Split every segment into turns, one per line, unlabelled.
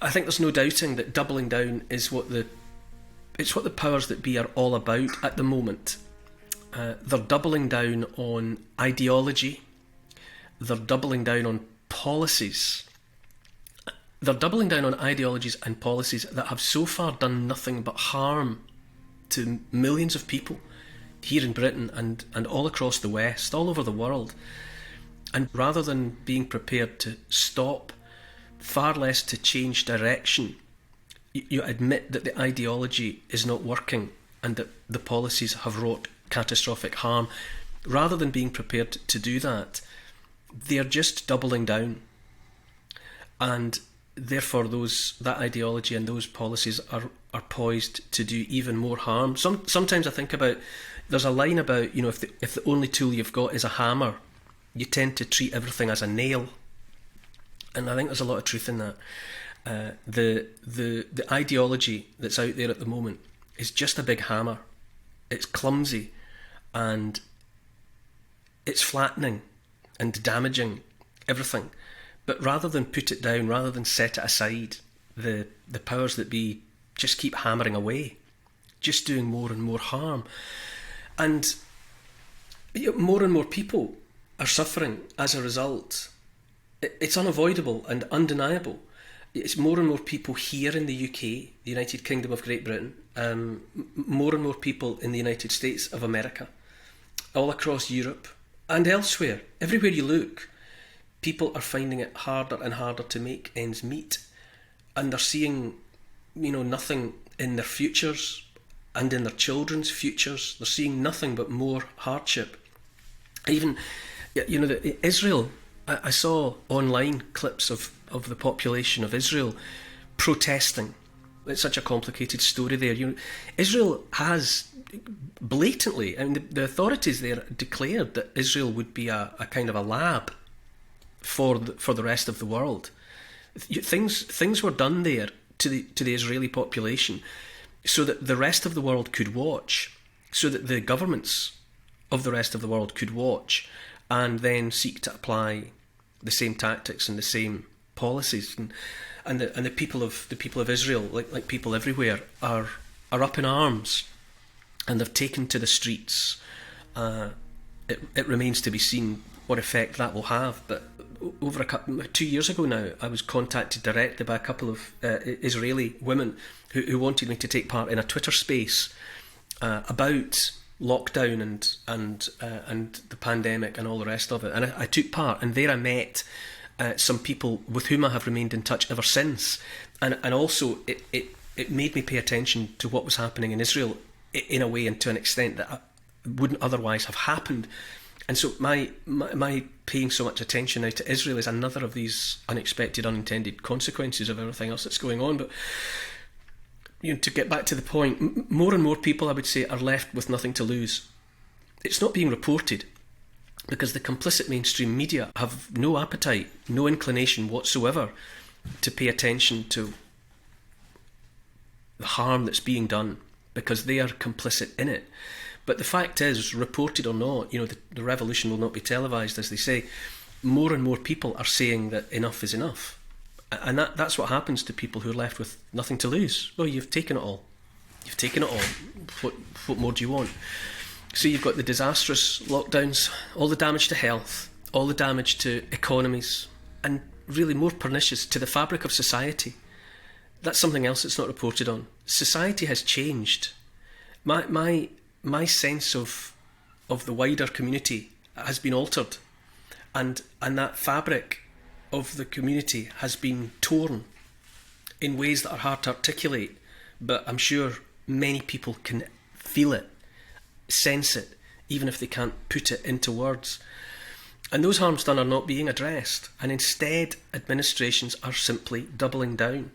I think there's no doubting that doubling down is what the powers that be are all about at the moment. They're doubling down on ideology. They're doubling down on policies. They're doubling down on ideologies and policies that have so far done nothing but harm to millions of people here in Britain and all across the West, all over the world. And rather than being prepared to stop, far less to change direction, you admit that the ideology is not working and that the policies have wrought catastrophic harm. Rather than being prepared to do that, they're just doubling down. And therefore that ideology and those policies are poised to do even more harm. Sometimes I think about, there's a line about, if the only tool you've got is a hammer, you tend to treat everything as a nail. And I think there's a lot of truth in that. The ideology that's out there at the moment is just a big hammer. It's clumsy and it's flattening and damaging everything. But rather than put it down, rather than set it aside, the powers that be just keep hammering away, just doing more and more harm. And more and more people are suffering as a result. It's unavoidable and undeniable. It's more and more people here in the UK, the United Kingdom of Great Britain, more and more people in the United States of America, all across Europe and elsewhere. Everywhere you look, people are finding it harder and harder to make ends meet, and they're seeing, nothing in their futures and in their children's futures. They're seeing nothing but more hardship. Even, Israel, I saw online clips of the population of Israel protesting. It's such a complicated story there. Israel has blatantly, the authorities there declared that Israel would be a kind of a lab for the rest of the world. Things were done there to the Israeli population so that the rest of the world could watch, so that the governments of the rest of the world could watch and then seek to apply the same tactics and the same policies. And the people of Israel, like people everywhere, are up in arms, and they've taken to the streets. It remains to be seen what effect that will have. But over 2 years ago now, I was contacted directly by a couple of Israeli women who wanted me to take part in a Twitter space about lockdown and the pandemic and all the rest of it. And I took part, and there I met some people with whom I have remained in touch ever since. And also it made me pay attention to what was happening in Israel in a way and to an extent that wouldn't otherwise have happened. And so my paying so much attention now to Israel is another of these unexpected, unintended consequences of everything else that's going on. But to get back to the point, more and more people, I would say, are left with nothing to lose. It's not being reported because the complicit mainstream media have no appetite, no inclination whatsoever to pay attention to the harm that's being done, because they are complicit in it. But the fact is, reported or not, the revolution will not be televised, as they say. More and more people are saying that enough is enough. And that's what happens to people who are left with nothing to lose. Well, you've taken it all. You've taken it all. What more do you want? So you've got the disastrous lockdowns, all the damage to health, all the damage to economies, and really more pernicious to the fabric of society. That's something else that's not reported on. Society has changed. My sense of the wider community has been altered, and that fabric of the community has been torn in ways that are hard to articulate, but I'm sure many people can feel it, sense it, even if they can't put it into words. And those harms done are not being addressed, and instead administrations are simply doubling down.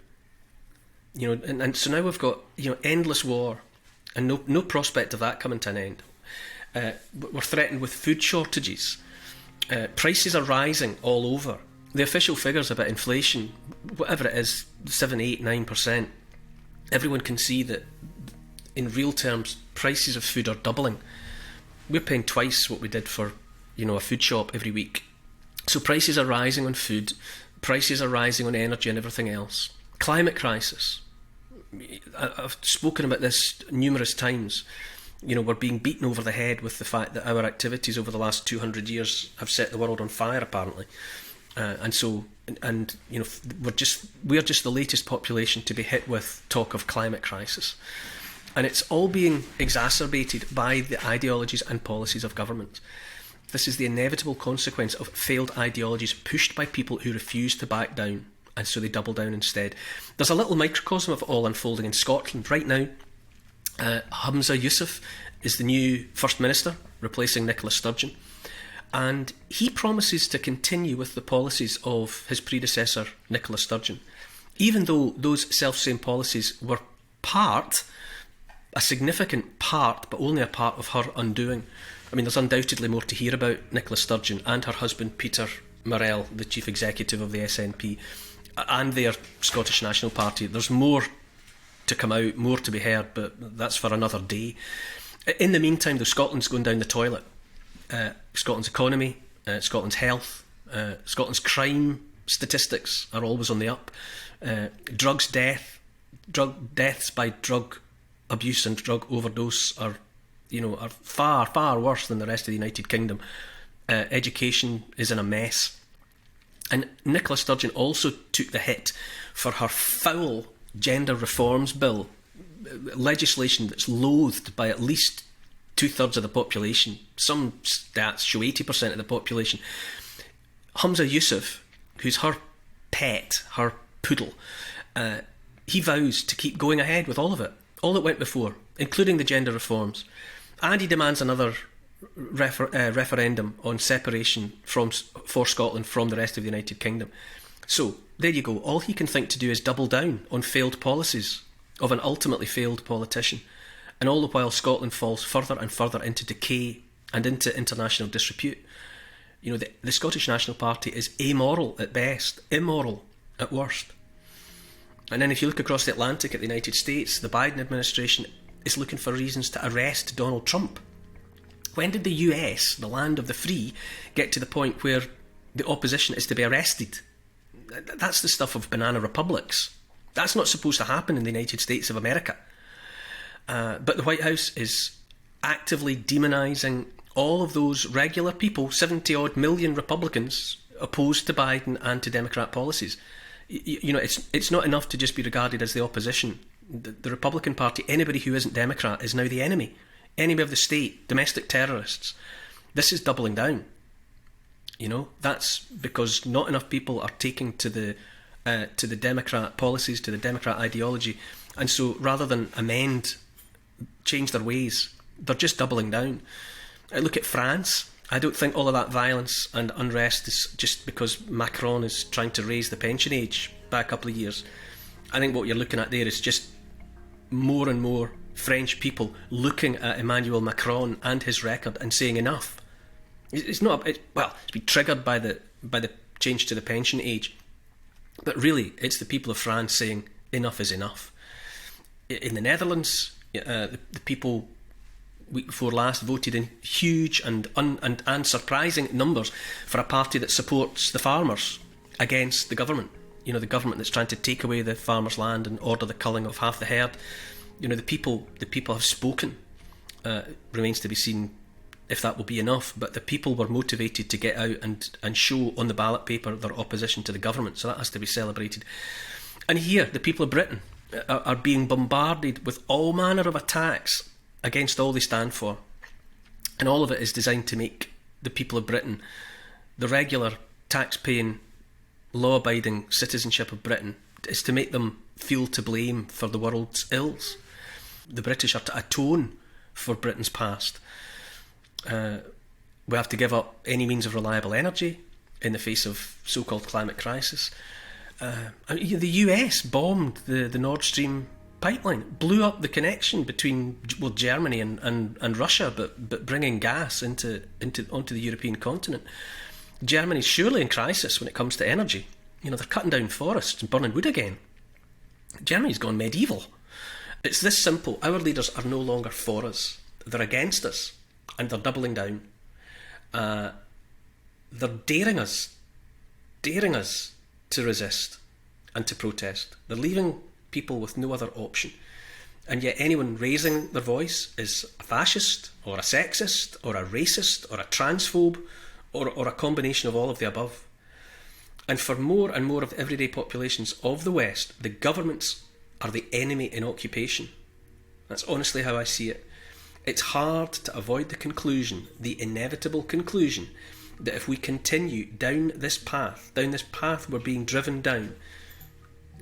And so now we've got endless war, and no prospect of that coming to an end. We're threatened with food shortages. Prices are rising all over. The official figures about inflation, whatever it is, 7, 8, 9%, everyone can see that in real terms prices of food are doubling. We're paying twice what we did for a food shop every week. So prices are rising on food, prices are rising on energy and everything else. Climate crisis. I've spoken about this numerous times. We're being beaten over the head with the fact that our activities over the last 200 years have set the world on fire, apparently. We're just the latest population to be hit with talk of climate crisis. And it's all being exacerbated by the ideologies and policies of government. This is the inevitable consequence of failed ideologies pushed by people who refuse to back down, and so they double down instead. There's a little microcosm of it all unfolding in Scotland right now. Humza Yousaf is the new First Minister, replacing Nicola Sturgeon, and he promises to continue with the policies of his predecessor, Nicola Sturgeon, even though those self-same policies were a significant part, but only a part of her undoing. I mean, there's undoubtedly more to hear about Nicola Sturgeon and her husband Peter Murrell, the chief executive of the SNP, and their Scottish National Party. There's more to come out, more to be heard, but that's for another day. In the meantime, though, Scotland's going down the toilet. Scotland's economy, Scotland's health, Scotland's crime statistics are always on the up. Deaths by drug abuse and drug overdose are far, far worse than the rest of the United Kingdom. Education is in a mess. And Nicola Sturgeon also took the hit for her foul gender reforms bill, legislation that's loathed by at least 2/3 of the population. Some stats show 80% of the population. Humza Yousaf, who's her pet, her poodle, he vows to keep going ahead with all of it, all that went before, including the gender reforms. And he demands another referendum on separation for Scotland from the rest of the United Kingdom. So, there you go. All he can think to do is double down on failed policies of an ultimately failed politician. And all the while Scotland falls further and further into decay and into international disrepute. The Scottish National Party is amoral at best, immoral at worst. And then if you look across the Atlantic at the United States, the Biden administration is looking for reasons to arrest Donald Trump. When did the US, the land of the free, get to the point where the opposition is to be arrested? That's the stuff of banana republics. That's not supposed to happen in the United States of America. But the White House is actively demonising all of those regular people, 70-odd million Republicans, opposed to Biden and to Democrat policies. It's not enough to just be regarded as the opposition. The Republican Party, anybody who isn't Democrat, is now the enemy of the state, domestic terrorists. This is doubling down. That's because not enough people are taking to the Democrat policies, to the Democrat ideology, and so rather than change their ways, they're just doubling down. Look at France. I don't think all of that violence and unrest is just because Macron is trying to raise the pension age by a couple of years. I think what you're looking at there is just more and more French people looking at Emmanuel Macron and his record and saying enough. It's been triggered by the change to the pension age, but really it's the people of France saying enough is enough. In the Netherlands, the people week before last voted in huge and surprising numbers for a party that supports the farmers against the government. The government that's trying to take away the farmers' land and order the culling of half the herd. The people have spoken. Remains to be seen if that will be enough, but the people were motivated to get out and show on the ballot paper their opposition to the government, so that has to be celebrated. And here, the people of Britain are being bombarded with all manner of attacks against all they stand for, and all of it is designed to make the people of Britain, the regular tax-paying, law-abiding citizenship of Britain, is to make them feel to blame for the world's ills. The British are to atone for Britain's past. We have to give up any means of reliable energy in the face of so-called climate crisis. The US bombed the Nord Stream pipeline, blew up the connection between Germany and Russia, but bringing gas onto the European continent. Germany's surely in crisis when it comes to energy. They're cutting down forests and burning wood again. Germany's gone medieval. It's this simple. Our leaders are no longer for us. They're against us, and they're doubling down. They're daring us to resist. and to protest. They're leaving people with no other option. And yet anyone raising their voice is a fascist, or a sexist, or a racist, or a transphobe, or a combination of all of the above. And for more and more of the everyday populations of the West, the governments are the enemy in occupation. That's honestly how I see it. It's hard to avoid the conclusion, the inevitable conclusion, that if we continue down this path we're being driven down,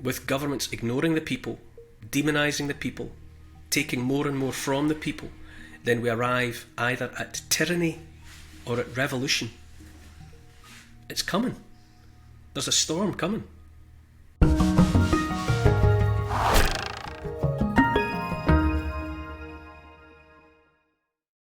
with governments ignoring the people, demonising the people, taking more and more from the people, then we arrive either at tyranny or at revolution. It's coming. There's a storm coming.